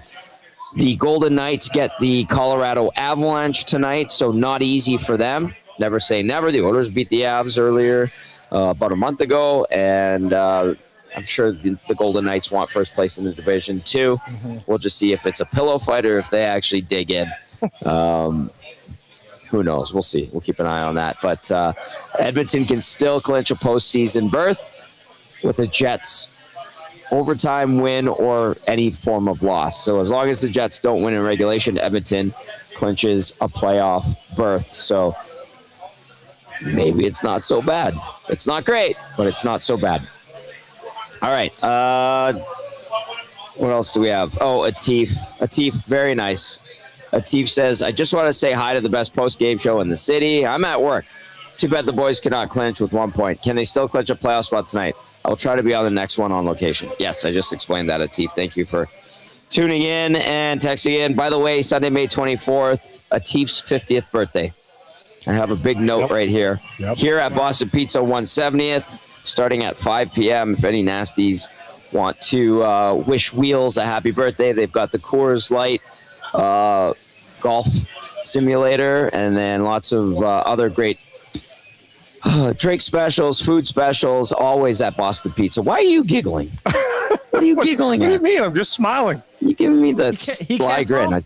The Golden Knights get the Colorado Avalanche tonight, so not easy for them. Never say never. The Oilers beat the Avs earlier about a month ago, and I'm sure the Golden Knights want first place in the division too. Mm-hmm. We'll just see if it's a pillow fight or if they actually dig in. Who knows? We'll see. We'll keep an eye on that. But Edmonton can still clinch a postseason berth with the Jets overtime win or any form of loss. So as long as the Jets don't win in regulation, Edmonton clinches a playoff berth. So maybe it's not so bad. It's not great, but it's not so bad. All right. What else do we have? Oh, Atif. Atif, very nice. Atif says, I just want to say hi to the best post-game show in the city. I'm at work. Too bad the boys cannot clinch with 1 point. Can they still clinch a playoff spot tonight? I'll try to be on the next one on location. Yes, I just explained that, Atif. Thank you for tuning in and texting in. By the way, Sunday, May 24th, Atif's 50th birthday. I have a big note right here. Here at Boston Pizza 170th, starting at 5 p.m. If any nasties want to wish Wheels a happy birthday, they've got the Coors Light golf simulator and then lots of other great drink specials, food specials, always at Boston Pizza. Why are you giggling? What are you giggling at? What do you mean? I'm just smiling. You giving me the sly grin.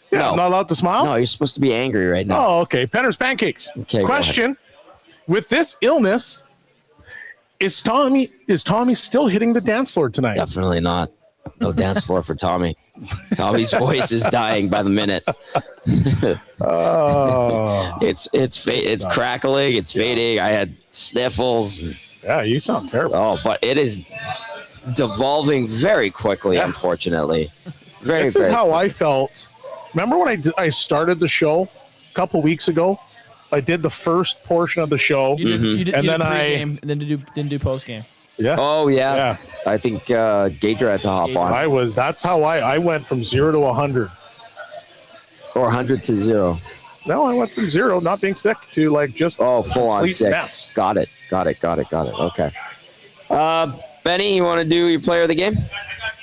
Yeah, I'm not allowed to smile? No, you're supposed to be angry right now. Oh, okay. Penner's Pancakes. Okay, question. With this illness, is Tommy still hitting the dance floor tonight? Definitely not. No dance floor for Tommy. Tommy's voice is dying by the minute. It's crackling. It's fading. I had sniffles. Yeah, you sound terrible. Oh, but it is devolving very quickly, unfortunately. This is how I felt. Remember when I started the show a couple weeks ago? I did the first portion of the show, and then didn't do post game. Yeah. Oh yeah. I think Gager had to hop on. That's how I went from 0 to 100. Or 100 to 0. No, I went from 0, not being sick, to like just full on sick. Mess. Got it. Okay. Benny, you want to do your player of the game?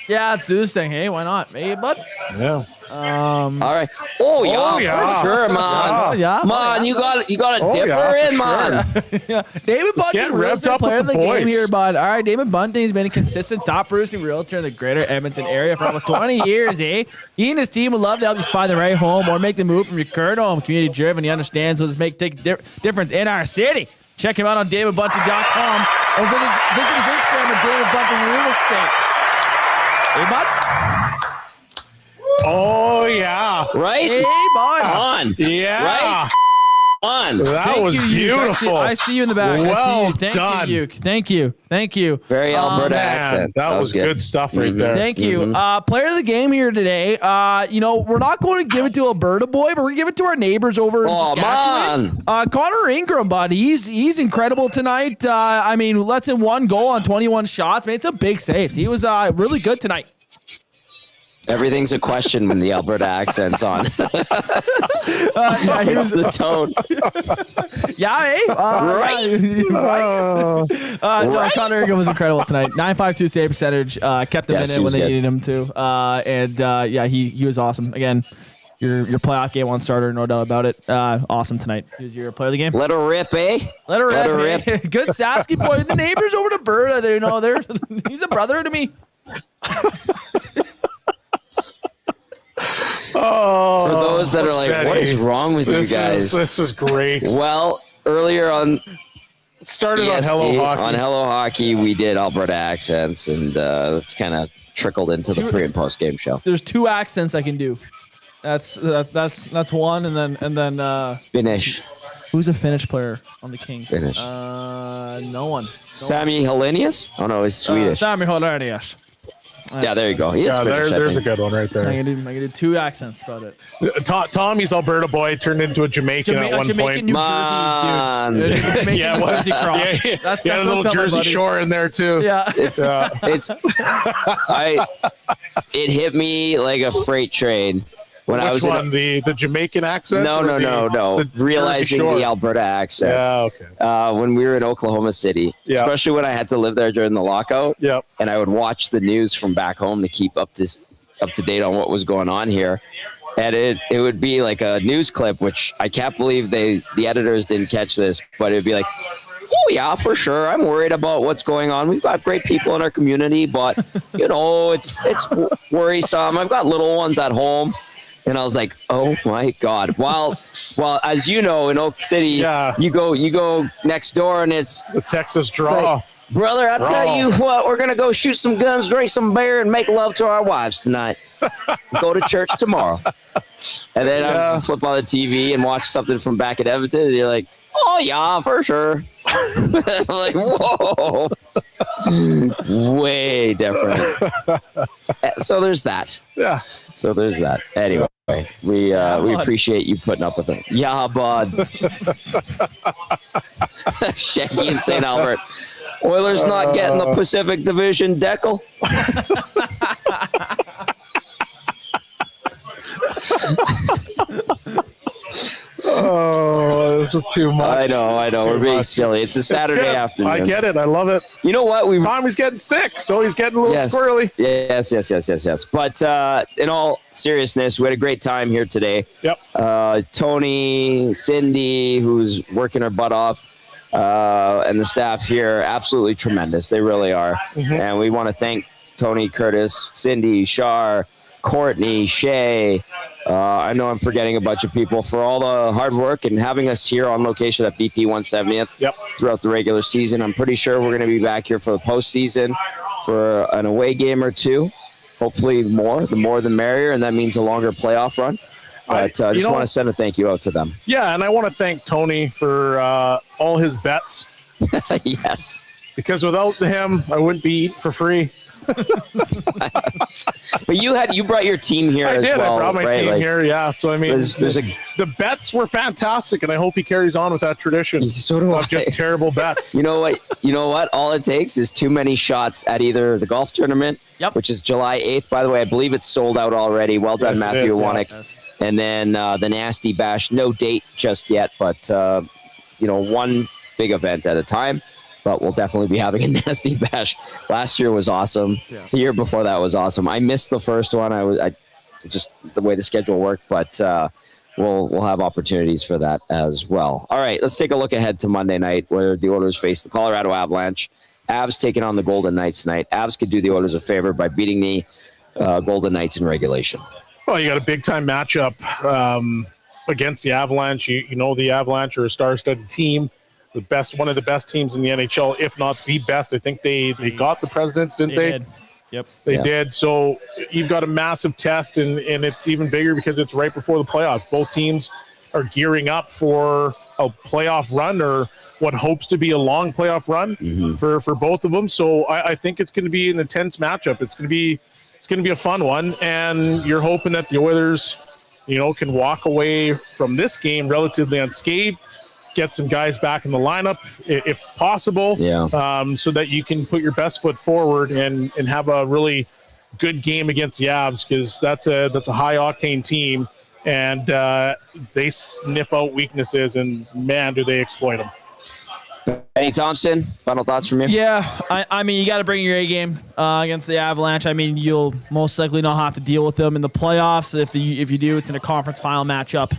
Yeah, let's do this thing. Hey, why not? Hey, bud. Yeah. All right. Oh yeah, for sure, man. Yeah. Man, you got a dipper in, man. Yeah. David Bunting, real estate player of the game here, bud. All right, David Bunting has been a consistent top-producing realtor in the greater Edmonton area for almost 20 years, eh? He and his team would love to help you find the right home or make the move from your current home. Community-driven, he understands what this make take a difference in our city. Check him out on davidbunting.com or visit his Instagram at David Bunting Real Estate. Hey, bud. Oh, yeah. Right? Hey, bud. On. Yeah. Right? That was beautiful. I see you in the back. Well Thank done. you, Uke. Thank you. Very Alberta Man, accent. that was good stuff right there. Thank you. Player of the game here today. We're not going to give it to Alberta boy, but we're going to give it to our neighbors over in Saskatchewan. Connor Ingram, bud. He's incredible tonight. Lets in 1 goal on 21 shots. Made some big saves. He was really good tonight. Everything's a question when the Alberta accent's on. It's the tone. Right. Connor Ingram was incredible tonight. 9.52 save percentage. Kept them in it when they needed him to. He was awesome. Again, your playoff game on starter, no doubt about it. Awesome tonight. He was your player of the game. Let her rip, eh? Let her rip. Good Sasky boy. The neighbors over to Berta. He's a brother to me. For those that are like, Betty, what is wrong with you guys? This is great. Well, earlier on Started EST, on Hello Hockey. On Hello Hockey, we did Alberta accents, and it's kind of trickled into the pre and post game show. There's 2 accents I can do. That's one, and then Finnish. Who's a Finnish player on the Kings? Finnish. No one. Sami Helenius? Oh no, he's Swedish. Sami Helenius. Yeah, there you go. He is Finnish, there's a good one right there. I can do 2 accents about it. Tommy's Alberta boy turned into a Jamaican at one point. New Jersey dude. Jamaican New Jersey cross. That's a little Jersey Shore in there too. Yeah. It hit me like a freight train when I was the Jamaican accent. No. Realizing the Alberta accent. Yeah, okay. When we were in Oklahoma City, especially when I had to live there during the lockout. Yep. And I would watch the news from back home to keep up to date on what was going on here. And it would be like a news clip, which I can't believe the editors didn't catch this, but it'd be like, oh yeah, for sure. I'm worried about what's going on. We've got great people in our community, but it's worrisome. I've got little ones at home. And I was like, oh my God. While as you know, in Oak City, you go next door and it's the Texas draw. Like, brother, I'll tell you what, we're gonna go shoot some guns, drink some beer, and make love to our wives tonight. Go to church tomorrow. And then I flip on the TV and watch something from back at Edmonton, and you're like, oh yeah, for sure. I'm like, whoa. Way different. So there's that. Yeah. So there's that. Anyway, we appreciate you putting up with it. Yeah, bud. Shaggy and St. Albert. Oilers not getting the Pacific Division decal. Oh, this is too much. I know. We're being silly. It's a Saturday afternoon. I get it. I love it. You know what? Tommy's getting sick, so he's getting a little squirrely. Yes. But in all seriousness, we had a great time here today. Yep. Tony, Cindy, who's working her butt off, and the staff here, absolutely tremendous. They really are. Mm-hmm. And we want to thank Tony, Curtis, Cindy, Shar, Courtney, Shay. I know I'm forgetting a bunch of people for all the hard work and having us here on location at BP 170th throughout the regular season. I'm pretty sure we're going to be back here for the postseason for an away game or 2. Hopefully more. The more the merrier, and that means a longer playoff run. But I just want to send a thank you out to them. Yeah, and I want to thank Tony for all his bets. Yes. Because without him, I wouldn't be eating for free. But you brought your team here as well. I brought my team here, yeah. So I mean, the bets were fantastic, and I hope he carries on with that tradition. So do of just terrible bets. You know what? All it takes is too many shots at either the golf tournament, which is July 8th. By the way, I believe it's sold out already. Well done, Matthew Wanick. Yes. And then the Nasty Bash, no date just yet, but one big event at a time. But we'll definitely be having a Nasty Bash. Last year was awesome. Yeah. The year before that was awesome. I missed the first one. I just the way the schedule worked, but we'll have opportunities for that as well. All right, let's take a look ahead to Monday night, where the Oilers face the Colorado Avalanche. Avs taking on the Golden Knights tonight. Avs could do the Oilers a favor by beating the Golden Knights in regulation. Well, you got a big-time matchup against the Avalanche. You know the Avalanche are a star-studded team. One of the best teams in the NHL, if not the best. I think they got the Presidents, didn't they? Did. Yep. They did. So you've got a massive test, and it's even bigger because it's right before the playoffs. Both teams are gearing up for a playoff run, or what hopes to be a long playoff run for both of them. So I think it's going to be an intense matchup. It's going to be a fun one, and you're hoping that the Oilers, can walk away from this game relatively unscathed, get some guys back in the lineup if possible, so that you can put your best foot forward and have a really good game against the Avs, because that's a high octane team, and they sniff out weaknesses, and man, do they exploit them. Benny Thomson, final thoughts from you? Yeah, I mean, you got to bring your A game against the Avalanche. I mean, you'll most likely not have to deal with them in the playoffs. If you do, it's in a conference final matchup,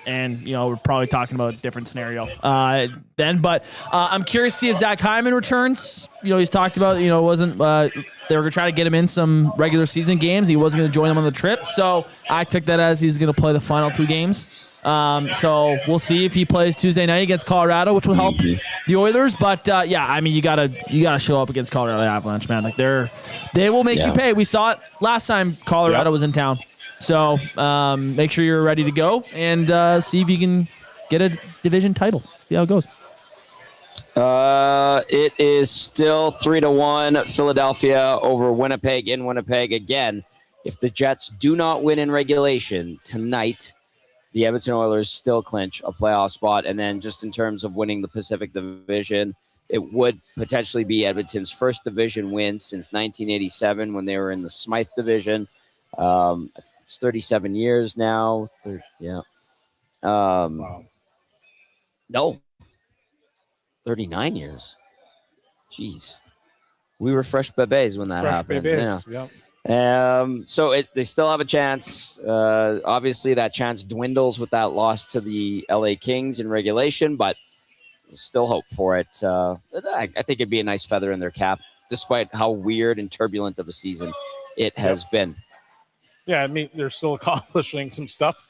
and we're probably talking about a different scenario then. But I'm curious to see if Zach Hyman returns. He's talked about they were going to try to get him in some regular season games. He wasn't going to join them on the trip, so I took that as he's going to play the final 2 games. So we'll see if he plays Tuesday night against Colorado, which will help the Oilers. But I mean, you gotta show up against Colorado Avalanche, man. Like they will make you pay. We saw it last time Colorado was in town. So make sure you're ready to go and see if you can get a division title. See how it goes. It is still 3-1 Philadelphia over Winnipeg in Winnipeg again. If the Jets do not win in regulation tonight, the Edmonton Oilers still clinch a playoff spot. And then just in terms of winning the Pacific Division, it would potentially be Edmonton's first division win since 1987 when they were in the Smythe Division. It's 37 years now. Wow. No. 39 years. Jeez. We were fresh bebés when that happened. Bebés. Yeah. So they still have a chance. Obviously, that chance dwindles with that loss to the LA Kings in regulation, but still hope for it. I think it'd be a nice feather in their cap, despite how weird and turbulent of a season it has been. Yeah, I mean, they're still accomplishing some stuff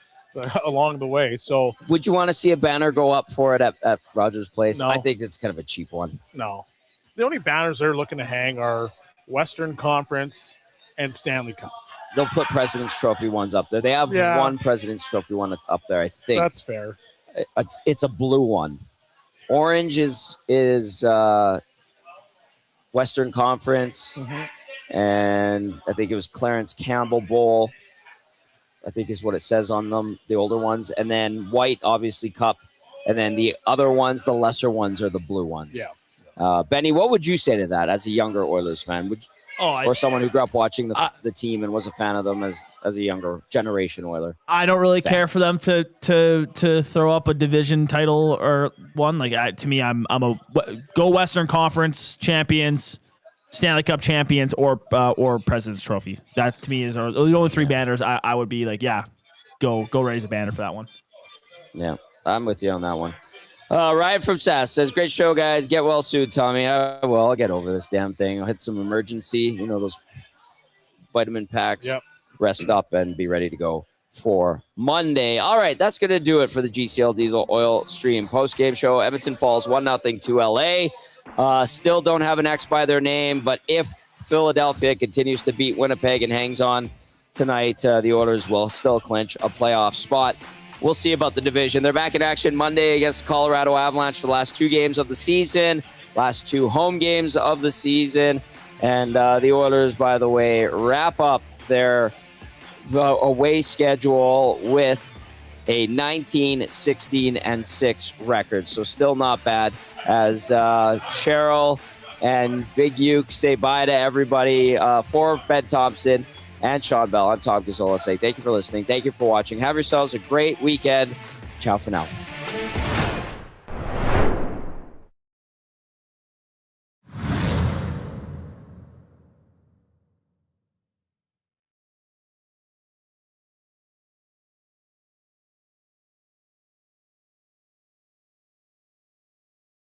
along the way. So, would you want to see a banner go up for it at Rogers Place? No. I think it's kind of a cheap one. No. The only banners they're looking to hang are Western Conference and Stanley Cup. They'll put President's Trophy ones up there. They have one President's Trophy one up there, I think. That's fair. It's a blue one. Orange is Western Conference, and I think it was Clarence Campbell Bowl, I think is what it says on them, the older ones. And then white, obviously, Cup. And then the other ones, the lesser ones, are the blue ones. Yeah. Benny, what would you say to that as a younger Oilers fan? Or someone who grew up watching the team and was a fan of them as a younger generation Oiler? I don't really care for them to throw up a division title or one. Like to me, I'm a go Western Conference champions, Stanley Cup champions, or President's Trophy. That to me is the only 3 banners. I would be like, go raise a banner for that one. Yeah, I'm with you on that one. Ryan from Sass says, great show, guys. Get well soon, Tommy. I'll get over this damn thing. I'll hit some emergency, those vitamin packs, rest up, and be ready to go for Monday. All right, that's going to do it for the GCL Diesel Oil Stream postgame show. Edmonton falls 1-0 to LA. Still don't have an X by their name, but if Philadelphia continues to beat Winnipeg and hangs on tonight, the Oilers will still clinch a playoff spot. We'll see about the division. They're back in action Monday against the Colorado Avalanche for the last 2 games of the season, last 2 home games of the season. And the Oilers, by the way, wrap up their away schedule with a 19-16-6 record. So still not bad as Cheryl and Big Uke say bye to everybody. For Ben Thomson and Shawn Belle, I'm Tom Gazzola. Say thank you for listening. Thank you for watching. Have yourselves a great weekend. Ciao for now.